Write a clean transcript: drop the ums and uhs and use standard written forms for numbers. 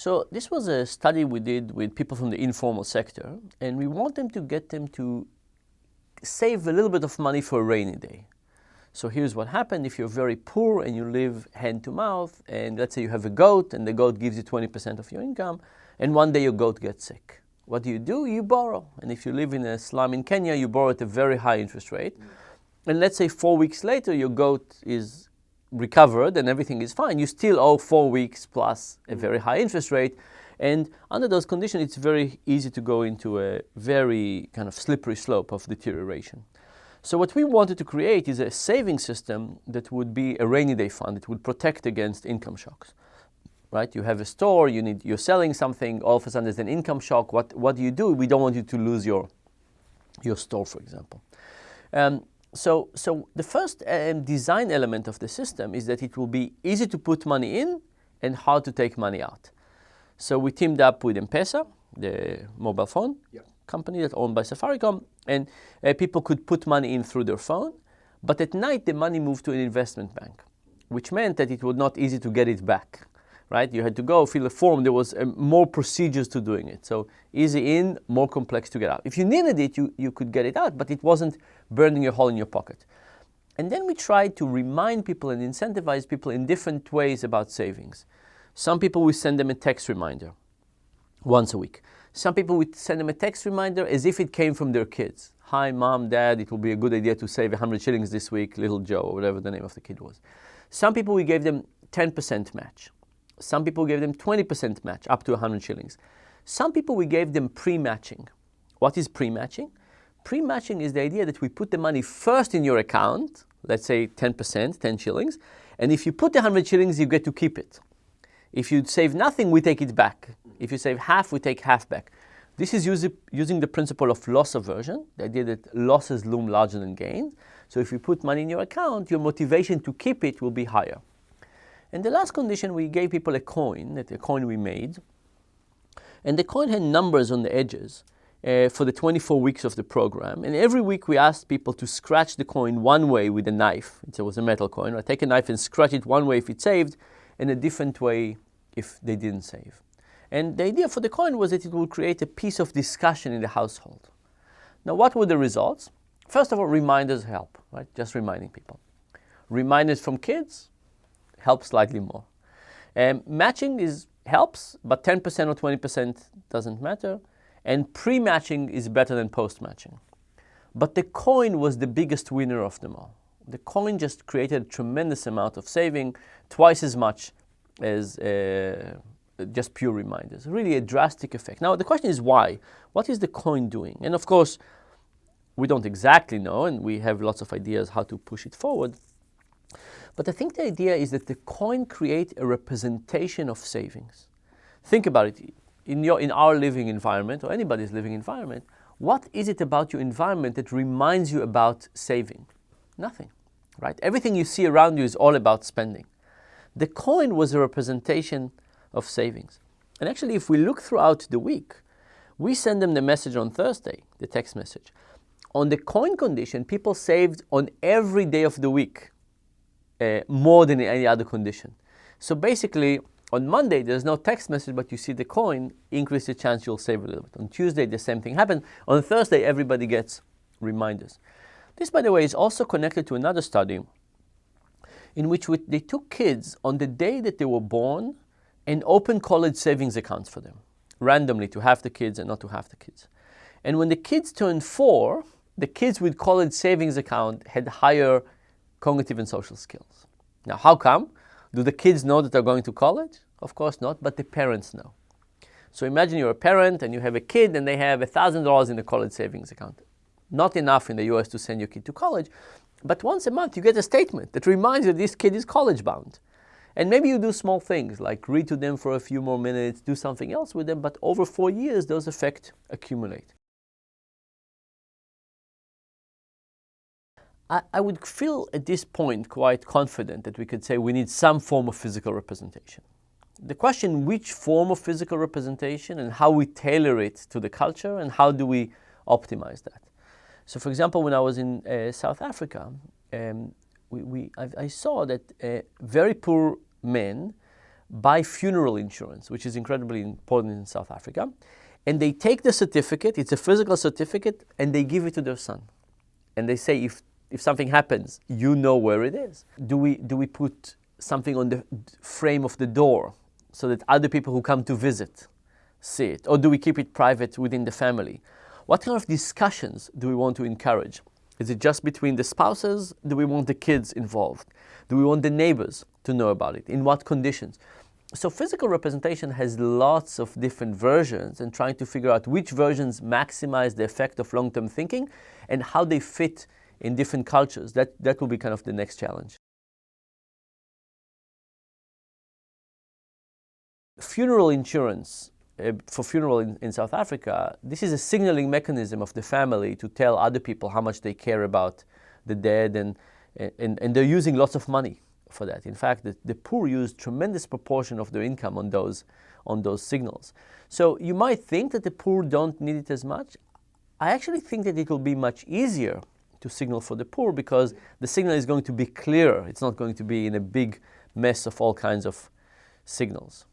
So this was a study we did with people from the informal sector, and we want them to get them to save a little bit of money for a rainy day. So here's what happened if you're very poor and you live hand to mouth, and let's say you have a goat and the goat gives you 20% of your income, and one day your goat gets sick. What do? You borrow. And if you live in a slum in Kenya, you borrow at a very high interest rate. And let's say 4 weeks later, your goat is recovered and everything is fine. You still owe 4 weeks plus a very high interest rate. And under those conditions, it's very easy to go into a very kind of slippery slope of deterioration. So what we wanted to create is a saving system that would be a rainy day fund. It would protect against income shocks, right? You have a store, you're selling something, all of a sudden there's an income shock. What do? We don't want you to lose your store, for example. So the first design element of the system is that it will be easy to put money in and hard to take money out. So we teamed up with M-Pesa, the mobile phone company that's owned by Safaricom, and people could put money in through their phone, but at night the money moved to an investment bank, which meant that it was not easy to get it back, right? You had to go fill a form. There was more procedures to doing it. So easy in, more complex to get out. If you needed it, you could get it out, but it wasn't burning a hole in your pocket. And then we tried to remind people and incentivize people in different ways about savings. Some people, we send them a text reminder once a week. Some people would send them a text reminder as if it came from their kids. Hi, mom, dad, it will be a good idea to save 100 shillings this week, little Joe, or whatever the name of the kid was. Some people, we gave them 10% match. Some people gave them 20% match, up to 100 shillings. Some people, we gave them pre-matching. What is pre-matching? Pre-matching is the idea that we put the money first in your account, let's say 10%, 10 shillings, and if you put 100 shillings, you get to keep it. If you save nothing, we take it back. If you save half, we take half back. This is using the principle of loss aversion, the idea that losses loom larger than gains. So if you put money in your account, your motivation to keep it will be higher. And the last condition, we gave people a coin we made. And the coin had numbers on the edges for the 24 weeks of the program. And every week we asked people to scratch the coin one way with a knife. It was a metal coin. Or take a knife and scratch it one way if it saved, and a different way if they didn't save. And the idea for the coin was that it would create a piece of discussion in the household. Now, what were the results? First of all, reminders help, right? Just reminding people. Reminders from kids help slightly more. Matching helps, but 10% or 20% doesn't matter. And pre-matching is better than post-matching. But the coin was the biggest winner of them all. The coin just created a tremendous amount of saving, twice as much as just pure reminders. Really a drastic effect. Now the question is why? What is the coin doing? And of course, we don't exactly know, and we have lots of ideas how to push it forward. But I think the idea is that the coin creates a representation of savings. Think about it. In our living environment, or anybody's living environment, what is it about your environment that reminds you about saving? Nothing, right? Everything you see around you is all about spending. The coin was a representation of savings. And actually, if we look throughout the week, we send them the message on Thursday, the text message. On the coin condition, people saved on every day of the week more than in any other condition. So basically, on Monday, there's no text message, but you see the coin, increase the chance you'll save a little bit. On Tuesday, the same thing happened. On Thursday, everybody gets reminders. This, by the way, is also connected to another study in which they took kids on the day that they were born and opened college savings accounts for them, randomly to half the kids and not to half the kids. And when the kids turned 4, the kids with college savings account had higher cognitive and social skills. Now, how come? Do the kids know that they're going to college? Of course not, but the parents know. So imagine you're a parent and you have a kid and they have $1,000 in a college savings account. Not enough in the US to send your kid to college, but once a month you get a statement that reminds you this kid is college bound. And maybe you do small things like read to them for a few more minutes, do something else with them, but over 4 years those effects accumulate. I would feel at this point quite confident that we could say we need some form of physical representation. The question, which form of physical representation and how we tailor it to the culture and how do we optimize that. So for example, when I was in South Africa, I saw that very poor men buy funeral insurance, which is incredibly important in South Africa. And they take the certificate, it's a physical certificate, and they give it to their son. And they say, if something happens, you know where it is. Do we put something on the frame of the door so that other people who come to visit see it? Or do we keep it private within the family? What kind of discussions do we want to encourage? Is it just between the spouses? Do we want the kids involved? Do we want the neighbors to know about it? In what conditions? So physical representation has lots of different versions, and trying to figure out which versions maximize the effect of long-term thinking and how they fit in different cultures. That will be kind of the next challenge. Funeral insurance, for funeral in South Africa, this is a signaling mechanism of the family to tell other people how much they care about the dead, and they're using lots of money for that. In fact, the poor use tremendous proportion of their income on those signals. So you might think that the poor don't need it as much. I actually think that it will be much easier to signal for the poor because the signal is going to be clearer. It's not going to be in a big mess of all kinds of signals.